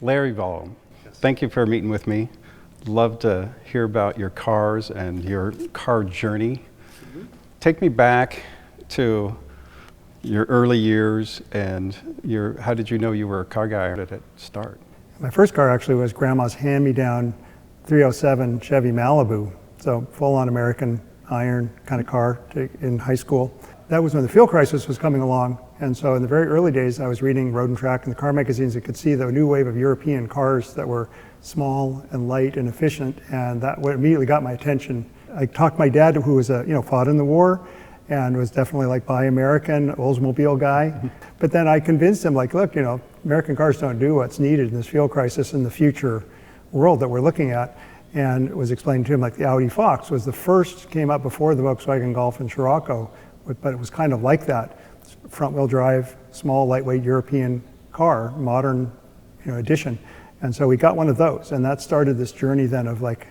Larry Vollum, thank you for meeting with me. Love to hear about your cars and your car journey. Take me back to your early years and how did you know you were a car guy? How did it start? My first car actually was Grandma's hand-me-down 307 Chevy Malibu, so full-on American iron kind of car in high school. That was when the fuel crisis was coming along, and so in the very early days I was reading Road and Track and the car magazines and could see the new wave of European cars that were small and light and efficient, and that immediately got my attention. I talked to my dad, who was fought in the war and was definitely like buy American, Oldsmobile guy. But then I convinced him, like, look, American cars don't do what's needed in this fuel crisis in the future world that we're looking at. And it was explained to him, like, the Audi Fox was the first, came up before the Volkswagen Golf and Scirocco, but it was kind of like that. Front-wheel drive, small, lightweight European car, modern edition. And so we got one of those, and that started this journey then of like,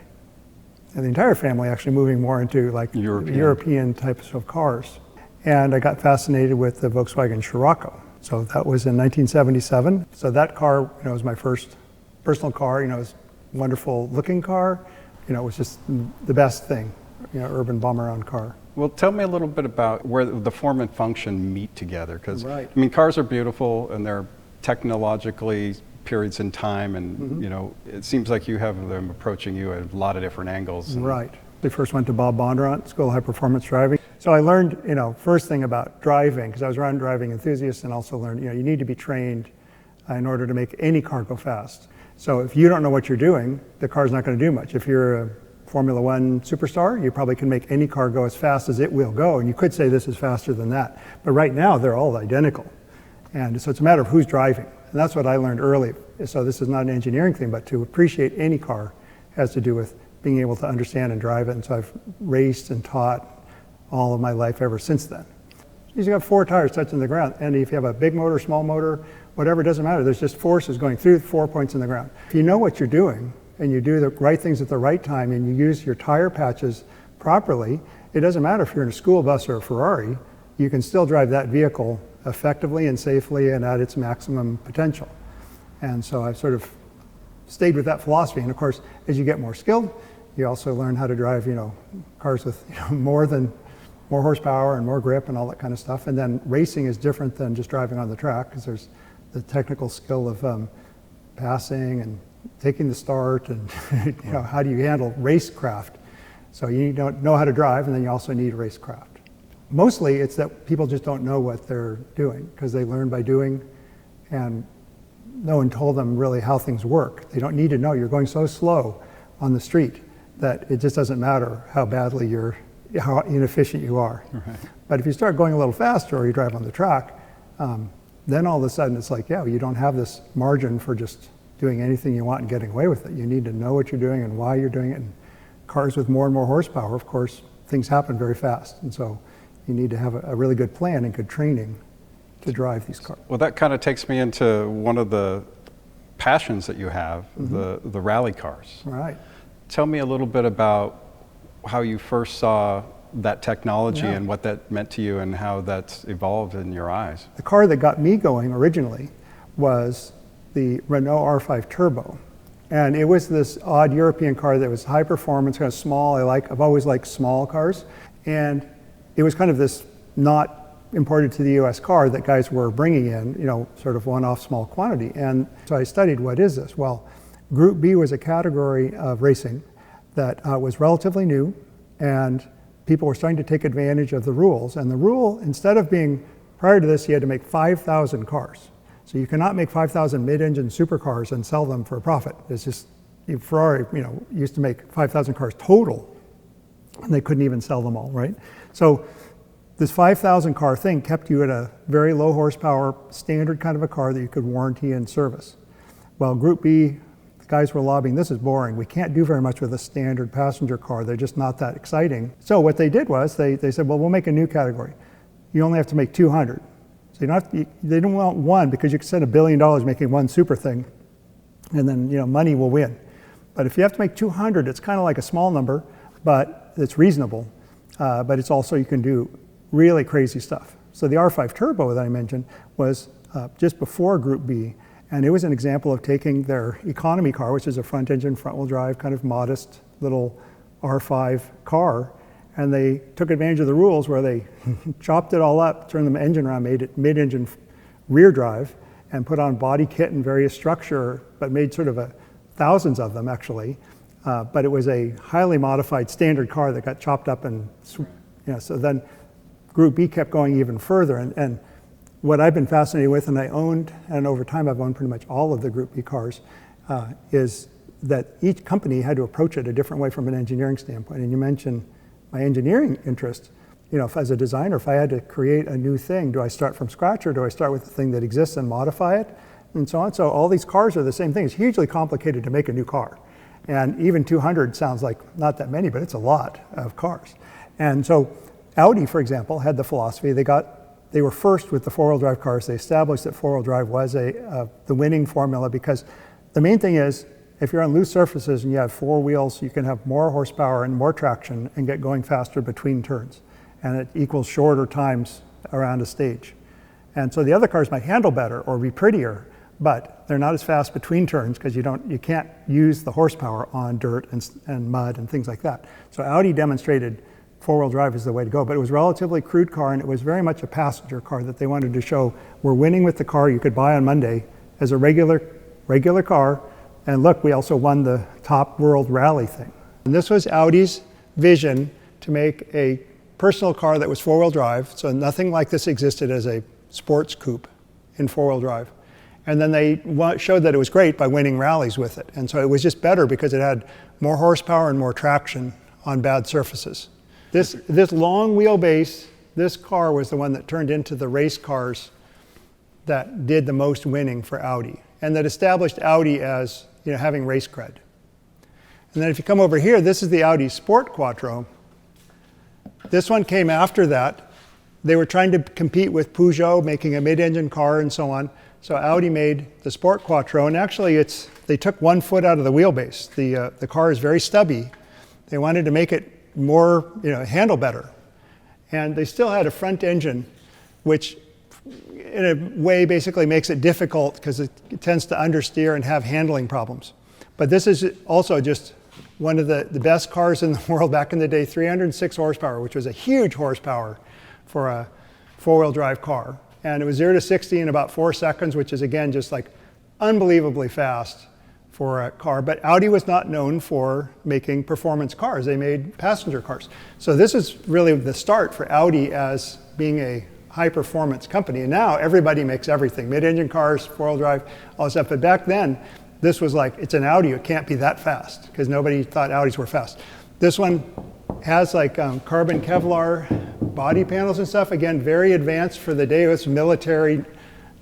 and the entire family actually moving more into like European types of cars. And I got fascinated with the Volkswagen Scirocco. So that was in 1977. So that car, was my first personal car. It was a wonderful looking car. It was just the best thing, urban bomber-on car. Well, tell me a little bit about where the form and function meet together, because right. Cars are beautiful and they're technologically periods in time, and it seems like you have them approaching you at a lot of different angles. Right. I first went to Bob Bondurant School of High Performance Driving. So I learned, first thing about driving, because I was around driving enthusiasts, and also learned, you need to be trained in order to make any car go fast. So if you don't know what you're doing, the car's not going to do much. If you're a Formula One superstar, you probably can make any car go as fast as it will go, and you could say this is faster than that. But right now, they're all identical. And so it's a matter of who's driving. And that's what I learned early. So this is not an engineering thing, but to appreciate any car has to do with being able to understand and drive it. And so I've raced and taught all of my life ever since then. You've got 4 tires touching the ground. And if you have a big motor, small motor, whatever, it doesn't matter. There's just forces going through 4 points in the ground. If you know what you're doing and you do the right things at the right time and you use your tire patches properly, it doesn't matter if you're in a school bus or a Ferrari, you can still drive that vehicle effectively and safely and at its maximum potential. And so I've sort of stayed with that philosophy. And of course, as you get more skilled, you also learn how to drive, cars with more horsepower and more grip and all that kind of stuff. And then racing is different than just driving on the track, because there's the technical skill of passing and taking the start and how do you handle racecraft. So you need to know how to drive, and then you also need racecraft. Mostly it's that people just don't know what they're doing because they learn by doing, and no one told them really how things work. They don't need to know. You're going so slow on the street that it just doesn't matter how inefficient you are. Right. But if you start going a little faster or you drive on the track, then all of a sudden it's like, you don't have this margin for just doing anything you want and getting away with it. You need to know what you're doing and why you're doing it. And cars with more and more horsepower, of course, things happen very fast. And so you need to have a really good plan and good training to drive these cars. Well, that kind of takes me into one of the passions that you have, the rally cars. Right. Tell me a little bit about how you first saw that technology and what that meant to you and how that's evolved in your eyes. The car that got me going originally was the Renault R5 Turbo. And it was this odd European car that was high performance, kind of small. I've always liked small cars. And it was kind of this not imported to the US car that guys were bringing in, sort of one-off small quantity. And so I studied, what is this? Well, Group B was a category of racing that was relatively new, and people were starting to take advantage of the rules. And the rule, instead of being, prior to this, you had to make 5,000 cars. So you cannot make 5,000 mid-engine supercars and sell them for a profit. It's just, Ferrari, used to make 5,000 cars total, and they couldn't even sell them all, right? So this 5,000 car thing kept you at a very low horsepower, standard kind of a car that you could warranty and service. Well, Group B, the guys were lobbying, this is boring. We can't do very much with a standard passenger car. They're just not that exciting. So what they did was they said, well, we'll make a new category. You only have to make 200. So they didn't want one because you could spend $1 billion making one super thing, and then money will win. But if you have to make 200, it's kind of like a small number, but it's reasonable. But it's also, you can do really crazy stuff. So the R5 Turbo that I mentioned was just before Group B, And it was an example of taking their economy car, which is a front engine, front wheel drive, kind of modest little R5 car, and they took advantage of the rules where they chopped it all up, turned the engine around, made it mid-engine rear drive, and put on body kit and various structure, but made sort of thousands of them actually. But it was a highly modified standard car that got chopped up and, so then Group B kept going even further. And what I've been fascinated with, and I owned, and over time I've owned pretty much all of the Group B cars, is that each company had to approach it a different way from an engineering standpoint. And you mentioned my engineering interest. If as a designer, if I had to create a new thing, do I start from scratch or do I start with the thing that exists and modify it and so on? So all these cars are the same thing. It's hugely complicated to make a new car. And even 200 sounds like not that many, but it's a lot of cars. And so Audi, for example, had the philosophy, they were first with the four-wheel drive cars. They established that four-wheel drive was the winning formula because the main thing is, if you're on loose surfaces and you have four wheels, you can have more horsepower and more traction and get going faster between turns. And it equals shorter times around a stage. And so the other cars might handle better or be prettier, but they're not as fast between turns because you can't use the horsepower on dirt and mud and things like that. So Audi demonstrated four-wheel drive is the way to go, but it was a relatively crude car and it was very much a passenger car that they wanted to show we're winning with the car you could buy on Monday as a regular car. And look, we also won the top world rally thing. And this was Audi's vision to make a personal car that was four-wheel drive, so nothing like this existed as a sports coupe in four-wheel drive. And then they showed that it was great by winning rallies with it. And so it was just better because it had more horsepower and more traction on bad surfaces. This long wheelbase, this car was the one that turned into the race cars that did the most winning for Audi and that established Audi as having race cred. And then if you come over here, this is the Audi Sport Quattro. This one came after that. They were trying to compete with Peugeot, making a mid-engine car and so on. So Audi made the Sport Quattro, and actually they took 1 foot out of the wheelbase. The car is very stubby. They wanted to make it more, handle better. And they still had a front engine, which in a way basically makes it difficult because it tends to understeer and have handling problems. But this is also just one of the best cars in the world back in the day, 306 horsepower, which was a huge horsepower for a four-wheel drive car. And it was 0 to 60 in about 4 seconds, which is again just like unbelievably fast for a car. But Audi was not known for making performance cars. They made passenger cars. So this is really the start for Audi as being a high-performance company. And now everybody makes everything, mid-engine cars, four-wheel drive, all this stuff. But back then, this was like, it's an Audi, it can't be that fast, because nobody thought Audis were fast. This one has like carbon Kevlar body panels and stuff. Again, very advanced for the day. It was military,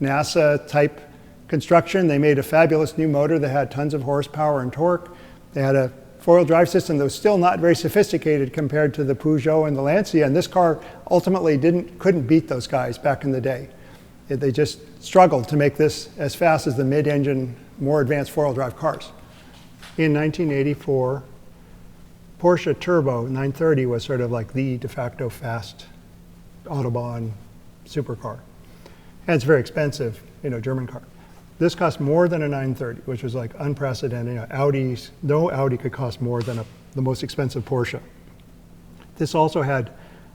NASA type construction. They made a fabulous new motor that had tons of horsepower and torque. They had a four-wheel drive system that was still not very sophisticated compared to the Peugeot and the Lancia. And this car ultimately couldn't beat those guys back in the day. They just struggled to make this as fast as the mid-engine, more advanced four-wheel drive cars. In 1984, Porsche Turbo 930 was sort of like the de facto fast Autobahn supercar. And it's very expensive, German car. This cost more than a 930, which was like unprecedented. No Audi could cost more than the most expensive Porsche. This also had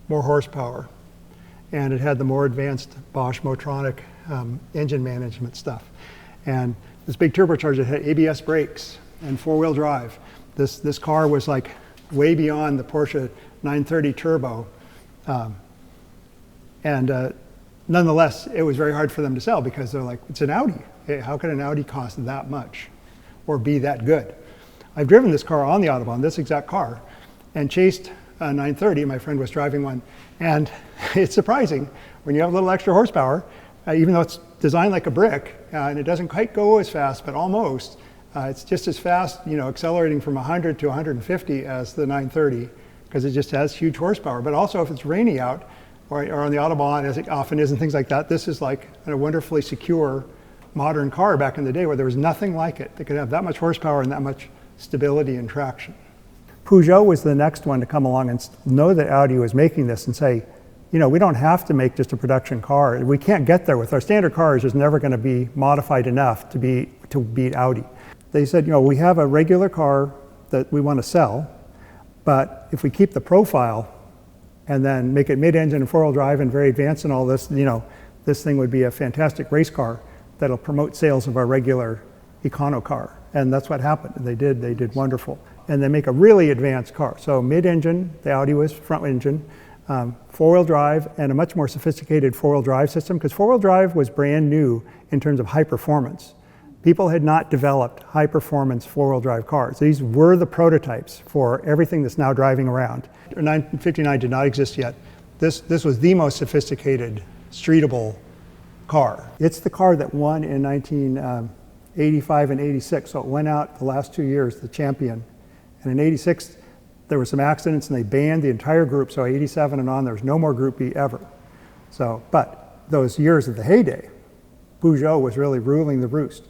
more horsepower, and it had the more advanced Bosch Motronic engine management stuff. And this big turbocharger had ABS brakes and four-wheel drive. This car was like way beyond the Porsche 930 Turbo. Nonetheless, it was very hard for them to sell because they're like, it's an Audi. How could an Audi cost that much or be that good? I've driven this car on the Autobahn, this exact car, and chased a 930. My friend was driving one. And it's surprising when you have a little extra horsepower, even though it's designed like a brick, and it doesn't quite go as fast, but almost. It's just as fast, accelerating from 100 to 150 as the 930, because it just has huge horsepower. But also if it's rainy out, or on the Autobahn, as it often is and things like that, this is like a wonderfully secure modern car back in the day where there was nothing like it that could have that much horsepower and that much stability and traction. Peugeot was the next one to come along and know that Audi was making this and say, we don't have to make just a production car. We can't get there with our standard cars. Is never going to be modified enough to beat Audi. They said, we have a regular car that we want to sell, but if we keep the profile and then make it mid-engine and four-wheel drive and very advanced and all this, this thing would be a fantastic race car that'll promote sales of our regular econo car. And that's what happened. They did wonderful. And they make a really advanced car. So mid-engine, the Audi was front engine, four-wheel drive, and a much more sophisticated four-wheel drive system, because four-wheel drive was brand new in terms of high performance. People had not developed high performance four-wheel drive cars. These were the prototypes for everything that's now driving around. 959 did not exist yet. This was the most sophisticated streetable car. It's the car that won in 1985 and 86. So it went out the last 2 years, the champion. And in 86, there were some accidents and they banned the entire group. So 87 and on, there was no more Group B ever. But those years of the heyday, Peugeot was really ruling the roost.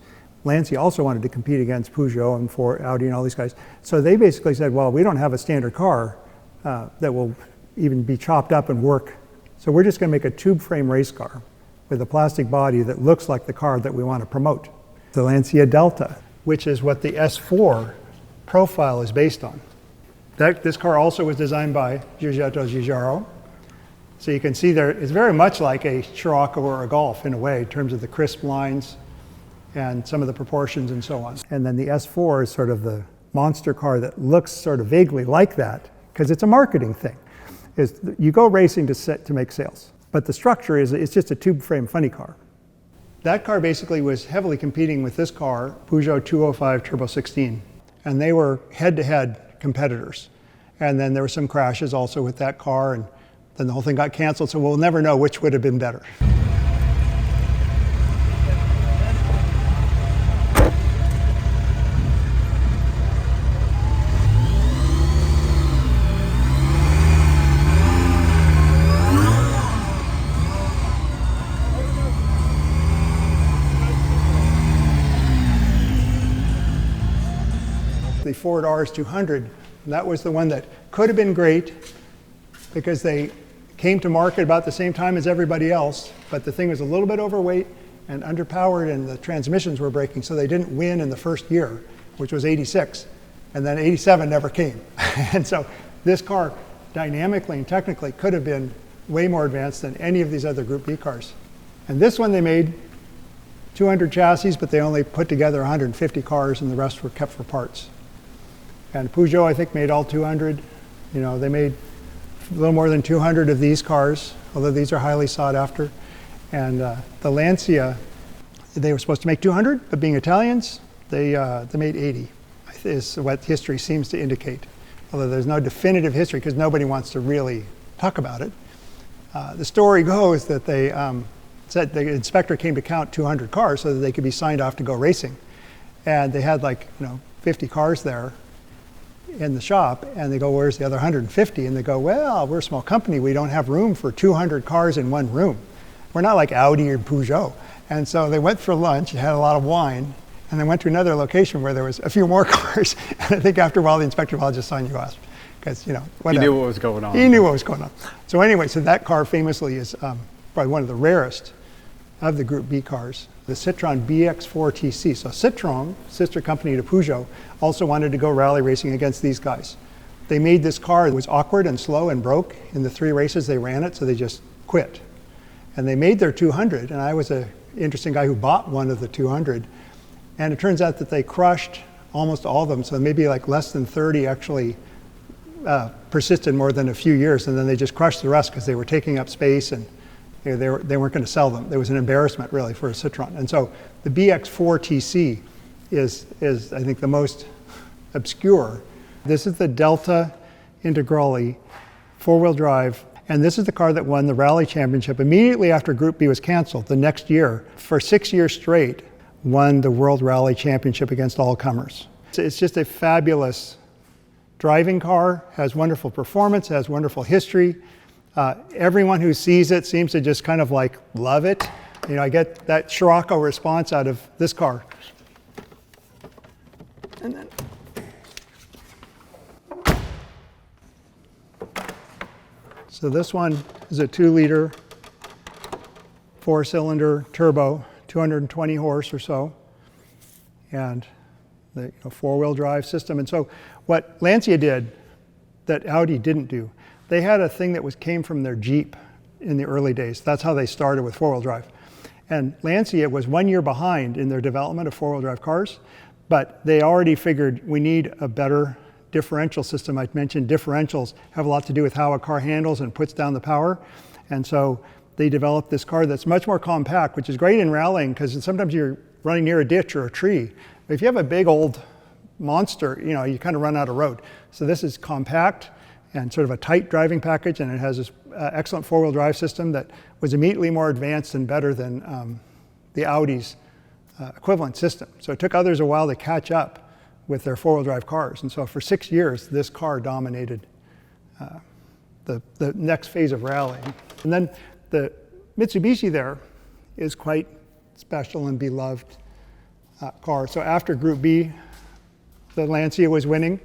Lancia also wanted to compete against Peugeot and Ford, Audi and all these guys. So they basically said, well, we don't have a standard car that will even be chopped up and work. So we're just going to make a tube frame race car with a plastic body that looks like the car that we want to promote. The Lancia Delta, which is what the S4 profile is based on. This car also was designed by Giuseppe Giugiaro. So you can see there, it's very much like a Scirocco or a Golf in a way, in terms of the crisp lines and some of the proportions and so on. And then the S4 is sort of the monster car that looks sort of vaguely like that, because it's a marketing thing. You go racing to make sales, but the structure it's just a tube frame funny car. That car basically was heavily competing with this car, Peugeot 205 Turbo 16, and they were head-to-head competitors. And then there were some crashes also with that car, and then the whole thing got canceled, so we'll never know which would have been better. The Ford RS200, that was the one that could have been great because they came to market about the same time as everybody else, but the thing was a little bit overweight and underpowered and the transmissions were breaking, so they didn't win in the first year, which was 86, and then 87 never came. And so this car dynamically and technically could have been way more advanced than any of these other Group B cars. And this one they made 200 chassis, but they only put together 150 cars and the rest were kept for parts. And Peugeot, I think, made all 200. They made a little more than 200 of these cars, although these are highly sought after. And the Lancia, they were supposed to make 200, but being Italians, they made 80, is what history seems to indicate. Although there's no definitive history because nobody wants to really talk about it. The story goes that they said the inspector came to count 200 cars so that they could be signed off to go racing. And they had 50 cars there in the shop, and they go, where's the other 150? And they go, well, we're a small company. We don't have room for 200 cars in one room. We're not like Audi or Peugeot. And so they went for lunch, had a lot of wine, and they went to another location where there was a few more cars. And I think after a while, the inspector, well, I'll just sign you off. Because, whatever. He knew what was going on. He knew what was going on. So anyway, so that car famously is probably one of the rarest of the Group B cars, the Citroën BX4 TC. So Citroën, sister company to Peugeot, also wanted to go rally racing against these guys. They made this car that was awkward and slow and broke in the 3 races they ran it, so they just quit. And they made their 200, and I was an interesting guy who bought one of the 200, and it turns out that they crushed almost all of them, so maybe less than 30 actually persisted more than a few years, and then they just crushed the rest because they were taking up space and they weren't going to sell them. It was an embarrassment, really, for a Citroën. And so the BX4 TC is I think, the most obscure. This is the Delta Integrale, 4-wheel drive, and this is the car that won the Rally Championship immediately after Group B was canceled the next year. For 6 years straight, won the World Rally Championship against all comers. It's just a fabulous driving car, has wonderful performance, has wonderful history. Everyone who sees it seems to just kind of love it. I get that Scirocco response out of this car. And then, so this one is a 2-liter, 4-cylinder turbo, 220 horse or so, and the 4-wheel drive system. And so what Lancia did that Audi didn't do, they had a thing that came from their Jeep in the early days. That's how they started with 4-wheel drive. And Lancia was 1 year behind in their development of 4-wheel drive cars, but they already figured we need a better differential system. I mentioned differentials have a lot to do with how a car handles and puts down the power. And so they developed this car that's much more compact, which is great in rallying because sometimes you're running near a ditch or a tree. But if you have a big old monster, you kind of run out of road. So this is compact and sort of a tight driving package, and it has this excellent 4-wheel drive system that was immediately more advanced and better than the Audi's equivalent system. So it took others a while to catch up with their 4-wheel drive cars. And so for 6 years, this car dominated the next phase of rallying. And then the Mitsubishi there is quite special and beloved car. So after Group B, the Lancia was winning.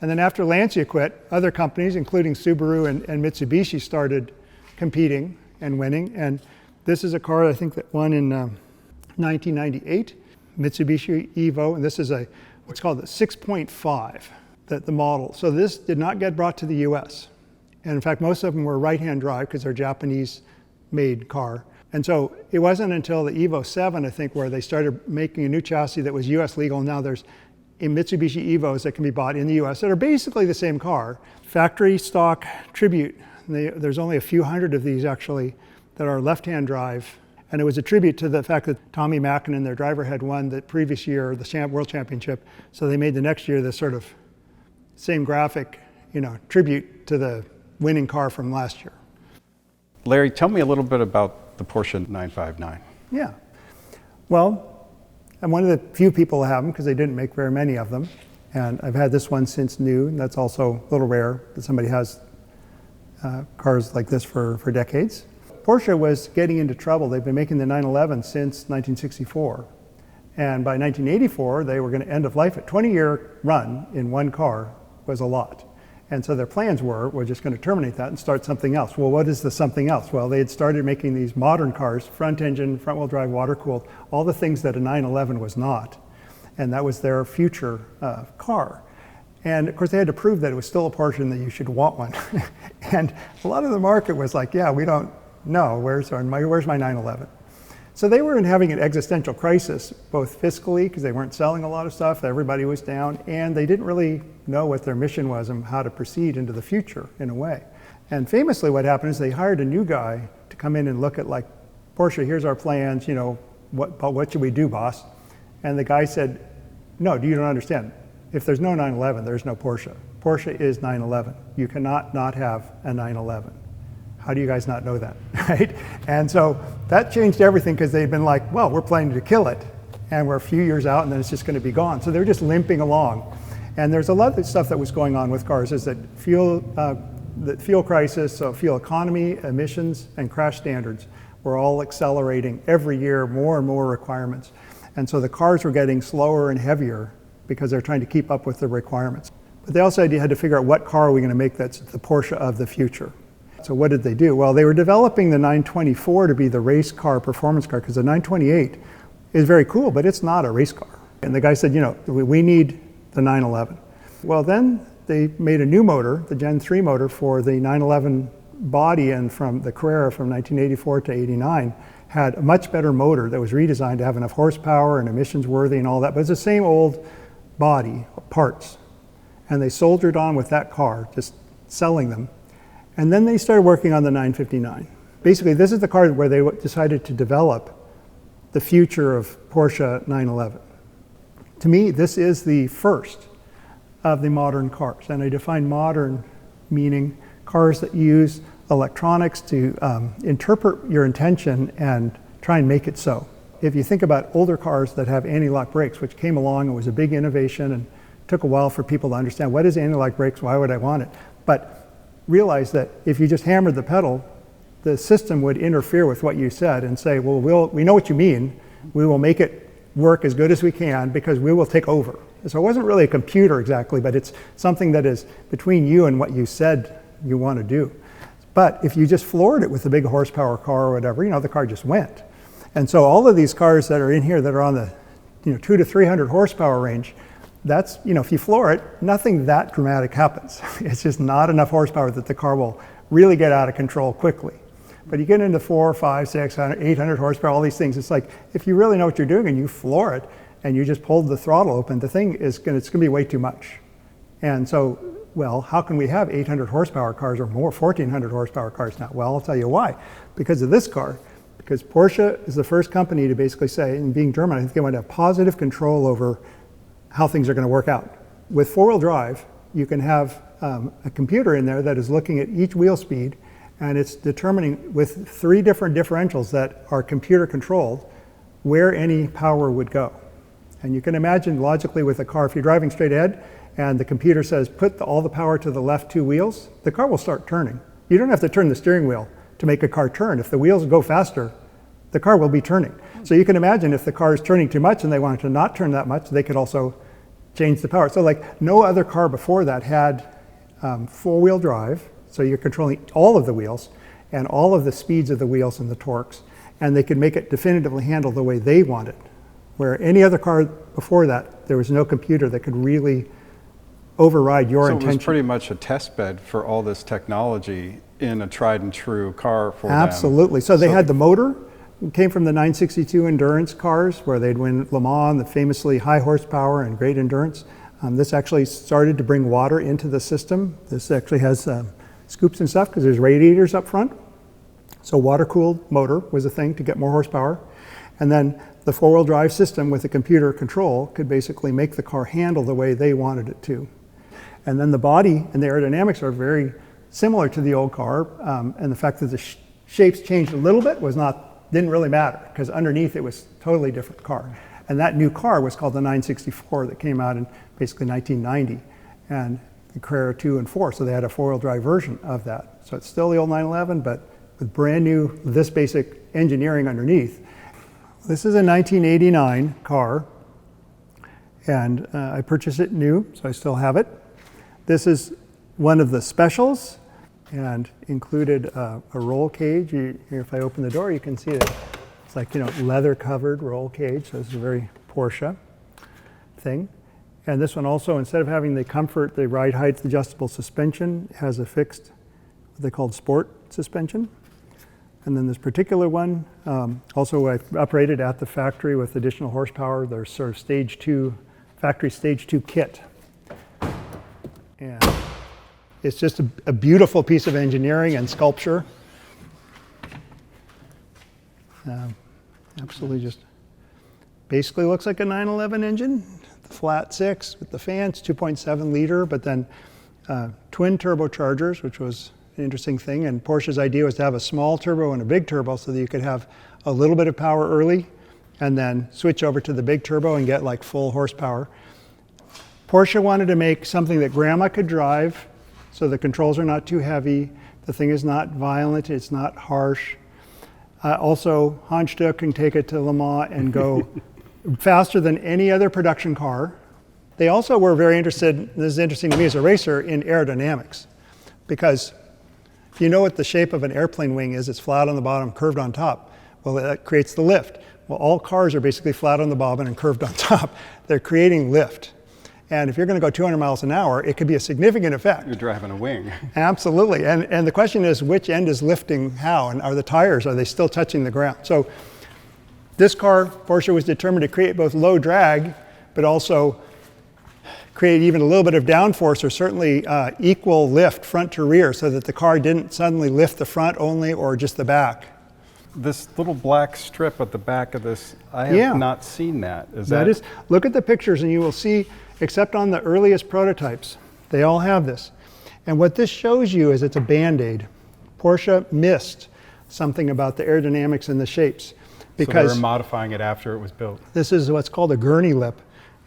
And then after Lancia quit, other companies, including Subaru and Mitsubishi, started competing and winning. And this is a car I think that won in 1998, Mitsubishi Evo. And this is what's called the 6.5, the model. So this did not get brought to the US. And in fact, most of them were right-hand drive because they're Japanese-made car. And so it wasn't until the Evo 7, I think, where they started making a new chassis that was US legal. Now there's Mitsubishi Evos that can be bought in the US that are basically the same car. Factory stock Tribute. There's only a few hundred of these actually that are left-hand drive. And it was a tribute to the fact that Tommy Mäkinen, their driver, had won the previous year the World Championship. So they made the next year this sort of same graphic, tribute to the winning car from last year. Larry, tell me a little bit about the Porsche 959. Yeah. Well, I'm one of the few people who have them because they didn't make very many of them. And I've had this one since new, and that's also a little rare that somebody has cars like this for decades. Porsche was getting into trouble. They've been making the 911 since 1964. And by 1984, they were going to end of life. A 20-year run in one car was a lot. And so their plans were, we're just going to terminate that and start something else. Well, what is the something else? Well, they had started making these modern cars, front engine, front wheel drive, water cooled, all the things that a 911 was not. And that was their future car. And of course, they had to prove that it was still a Porsche and that you should want one. And a lot of the market was like, yeah, we don't know, where's my 911? So they were having an existential crisis, both fiscally, because they weren't selling a lot of stuff, everybody was down, and they didn't really know what their mission was and how to proceed into the future, in a way. And famously what happened is they hired a new guy to come in and look at, like, Porsche, here's our plans, what should we do, boss? And the guy said, no, you don't understand. If there's no 911, there's no Porsche. Porsche is 911. You cannot not have a 911. How do you guys not know that, right? And so that changed everything because they'd been like, well, we're planning to kill it. And we're a few years out and then it's just going to be gone. So they're just limping along. And there's a lot of stuff that was going on with cars is that the fuel crisis, so fuel economy, emissions, and crash standards were all accelerating every year, more and more requirements. And so the cars were getting slower and heavier because they're trying to keep up with the requirements. But they also had to figure out what car are we going to make that's the Porsche of the future. So what did they do? Well, they were developing the 924 to be the race car, performance car, because the 928 is very cool, but it's not a race car. And the guy said, we need the 911. Well, then they made a new motor, the Gen 3 motor for the 911 body, and from the Carrera from 1984 to 89 had a much better motor that was redesigned to have enough horsepower and emissions worthy and all that, but it's the same old body parts. And they soldiered on with that car, just selling them. And then they started working on the 959. Basically, this is the car where they decided to develop the future of Porsche 911. To me, this is the first of the modern cars. And I define modern meaning cars that use electronics to interpret your intention and try and make it so. If you think about older cars that have anti-lock brakes, which came along and was a big innovation and took a while for people to understand what is anti-lock brakes, why would I want it? But realize that if you just hammered the pedal, the system would interfere with what you said and say, well, we know what you mean. We will make it work as good as we can because we will take over. So it wasn't really a computer exactly, but it's something that is between you and what you said you want to do. But if you just floored it with a big horsepower car or whatever, you know, the car just went. And so all of these cars that are in here that are on the, you know, 200 to 300 horsepower range, that's, you know, if you floor it, nothing that dramatic happens. It's just not enough horsepower that the car will really get out of control quickly. But you get into 400, 500, 600, 800 horsepower, all these things, it's like, if you really know what you're doing and you floor it and you just pulled the throttle open, the thing is it's gonna be way too much. And so, well, how can we have 800 horsepower cars or more, 1400 horsepower cars now? Well, I'll tell you why. Because of this car. Because Porsche is the first company to basically say, and being German, I think they want to have positive control over how things are going to work out. With four-wheel drive, you can have a computer in there that is looking at each wheel speed, and it's determining with 3 different differentials that are computer controlled where any power would go. And you can imagine logically with a car, if you're driving straight ahead and the computer says put all the power to the left 2 wheels, the car will start turning. You don't have to turn the steering wheel to make a car turn. If the wheels go faster, the car will be turning. So you can imagine if the car is turning too much and they wanted to not turn that much, they could also change the power. So like no other car before that had 4-wheel drive, so you're controlling all of the wheels and all of the speeds of the wheels and the torques, and they could make it definitively handle the way they wanted. Where any other car before that, there was no computer that could really override your intention. So it was pretty much a test bed for all this technology in a tried and true car for them. Absolutely. So they had the motor, came from the 962 endurance cars where they'd win Le Mans, the famously high horsepower and great endurance. This actually started to bring water into the system. This actually has scoops and stuff because there's radiators up front. So water-cooled motor was a thing to get more horsepower. And then the 4-wheel drive system with the computer control could basically make the car handle the way they wanted it to. And then the body and the aerodynamics are very similar to the old car, and the fact that the shapes changed a little bit didn't really matter, because underneath it was a totally different car. And that new car was called the 964 that came out in basically 1990, and the Carrera 2 and 4, so they had a 4-wheel drive version of that. So it's still the old 911, but with brand new, this basic engineering underneath. This is a 1989 car, and I purchased it new, so I still have it. This is one of the specials and included a roll cage. Here, if I open the door, you can see that it's like, you know, leather covered roll cage. So this is a very Porsche thing. And this one also, instead of having the comfort, the ride height adjustable suspension, has a fixed, what they call sport suspension. And then this particular one, also I operated at the factory with additional horsepower. There's sort of stage 2, factory stage 2 kit. And it's just a beautiful piece of engineering and sculpture. Absolutely just basically looks like a 911 engine, the flat 6 with the fans, 2.7 liter, but then twin turbochargers, which was an interesting thing. And Porsche's idea was to have a small turbo and a big turbo so that you could have a little bit of power early and then switch over to the big turbo and get like full horsepower. Porsche wanted to make something that grandma could drive, so the controls are not too heavy, the thing is not violent, it's not harsh. Also, Hans Stuck can take it to Le Mans and go faster than any other production car. They also were very interested, this is interesting to me as a racer, in aerodynamics. Because if you know what the shape of an airplane wing is, it's flat on the bottom, curved on top. Well, that creates the lift. Well, all cars are basically flat on the bottom and curved on top. They're creating lift. And if you're going to go 200 miles an hour, it could be a significant effect. You're driving a wing. Absolutely. And the question is, which end is lifting how? And are the tires, are they still touching the ground? So this car, Porsche was determined to create both low drag, but also create even a little bit of downforce, or certainly equal lift front to rear, so that the car didn't suddenly lift the front only or just the back. This little black strip at the back of this, I have not seen that. Look at the pictures and you will see, except on the earliest prototypes, they all have this. And what this shows you is it's a Band-Aid. Porsche missed something about the aerodynamics and the shapes. Because so they were modifying it after it was built. This is what's called a gurney lip.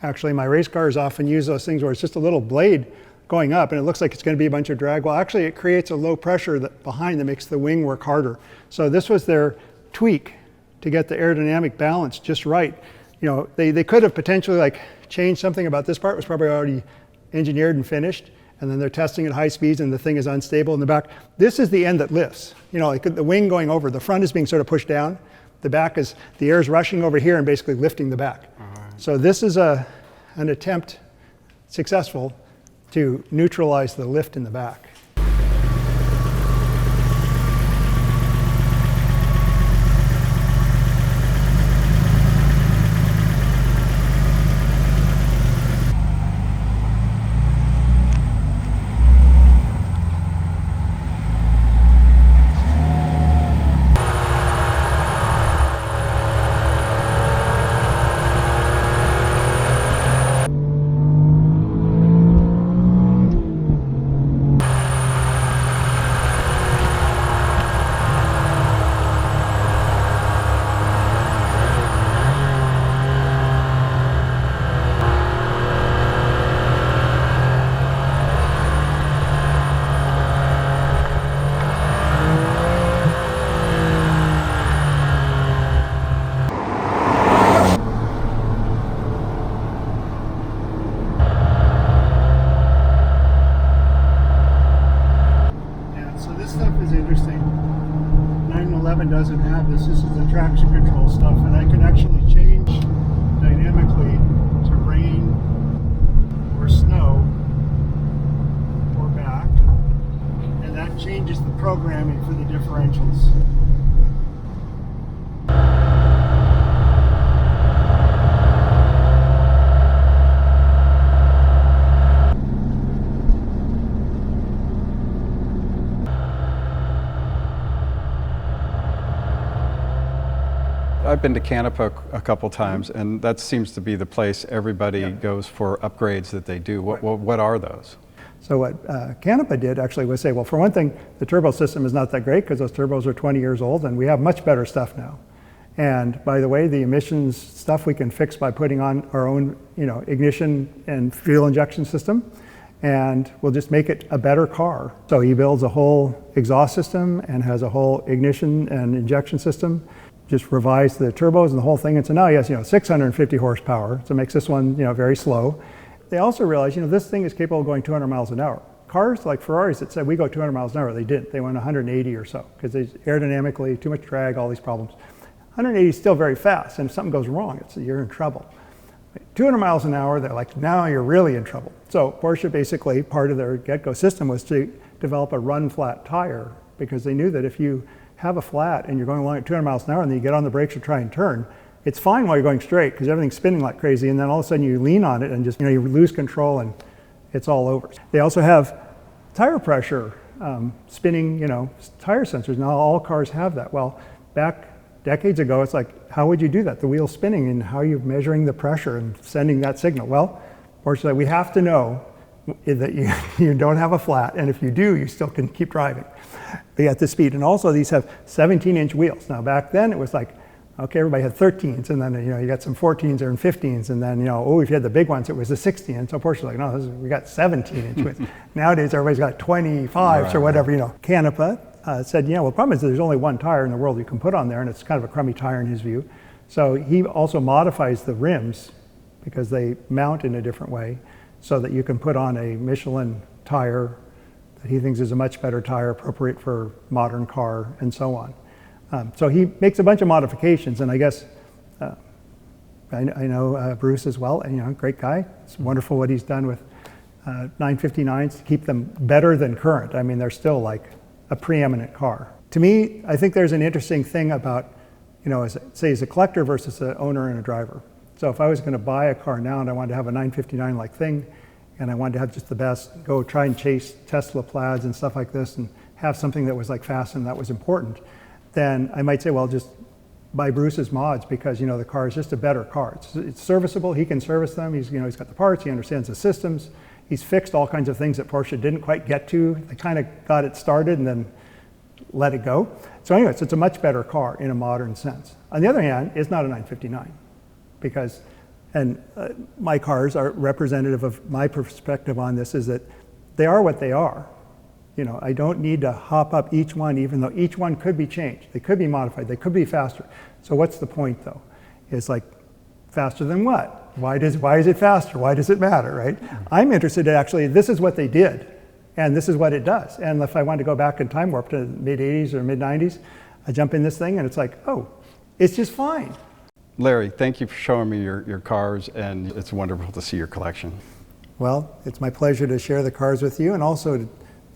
Actually, my race cars often use those things where it's just a little blade going up and it looks like it's going to be a bunch of drag. Well, actually it creates a low pressure behind that makes the wing work harder. So this was their tweak to get the aerodynamic balance just right. You know, they could have potentially like changed something about this part, was probably already engineered and finished, and then they're testing at high speeds and the thing is unstable in the back. This is the end that lifts. You know, like the wing going over, the front is being sort of pushed down. The back is, the air is rushing over here and basically lifting the back. So this is an attempt, successful, to neutralize the lift in the back. Doesn't have this. This is the traction control stuff, and I can actually change dynamically to rain or snow or back, and that changes the programming for the differentials. I've been to Canapa a couple times, and that seems to be the place everybody goes for upgrades that they do. What are those? So what Canapa did actually was say, well, for one thing, the turbo system is not that great because those turbos are 20 years old, and we have much better stuff now. And by the way, the emissions stuff we can fix by putting on our own, ignition and fuel injection system, and we'll just make it a better car. So he builds a whole exhaust system and has a whole ignition and injection system. Just revised the turbos and the whole thing, and so now he has 650 horsepower, so it makes this one very slow. They also realized this thing is capable of going 200 miles an hour. Cars like Ferraris that said we go 200 miles an hour, they didn't. They went 180 or so because they aerodynamically too much drag, all these problems. 180 is still very fast, and if something goes wrong, you're in trouble. 200 miles an hour, they're like, now you're really in trouble. So Porsche basically, part of their get-go system was to develop a run-flat tire because they knew that if you have a flat and you're going along at 200 miles an hour and then you get on the brakes or try and turn, it's fine while you're going straight because everything's spinning like crazy, and then all of a sudden you lean on it and just you lose control and it's all over. They also have tire pressure spinning tire sensors. Now all cars have that. Well, back decades ago it's like, how would you do that? The wheel's spinning, and how are you measuring the pressure and sending that signal? Well, fortunately we have to know that you don't have a flat, and if you do, you still can keep driving at this speed. And also these have 17-inch wheels. Now back then it was like, okay, everybody had 13s, and then you got some 14s and 15s, and then if you had the big ones it was a 16. And so Porsche's like, no, we got 17-inch wheels. Nowadays everybody's got 25s or whatever. Canapa said, well, the problem is there's only one tire in the world you can put on there, and it's kind of a crummy tire in his view. So he also modifies the rims because they mount in a different way, so that you can put on a Michelin tire that he thinks is a much better tire, appropriate for modern car, and so on. So he makes a bunch of modifications, and I guess I know Bruce as well, and great guy. It's wonderful what he's done with 959s to keep them better than current. I mean, they're still like a preeminent car. To me, I think there's an interesting thing about, as a collector versus an owner and a driver. So if I was going to buy a car now and I wanted to have a 959-like thing, and I wanted to have just the best, go try and chase Tesla plaids and stuff like this and have something that was like fast and that was important, then I might say, well, just buy Bruce's mods because, the car is just a better car. It's serviceable, he can service them, he's got the parts, he understands the systems, he's fixed all kinds of things that Porsche didn't quite get to. They kind of got it started and then let it go. So anyways, it's a much better car in a modern sense. On the other hand, it's not a 959. Because, my cars are representative of my perspective on this, is that they are what they are. I don't need to hop up each one, even though each one could be changed. They could be modified, they could be faster. So what's the point though? It's like, faster than what? Why is it faster? Why does it matter, right? I'm interested in actually, this is what they did, and this is what it does. And if I want to go back in time warp to the mid-80s or mid-90s, I jump in this thing and it's like, oh, it's just fine. Larry, thank you for showing me your cars, and it's wonderful to see your collection. Well, it's my pleasure to share the cars with you, and also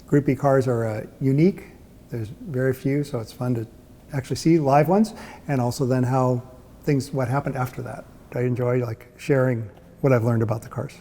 GroupB cars are unique. There's very few, so it's fun to actually see live ones, and also then what happened after that. I enjoy like sharing what I've learned about the cars.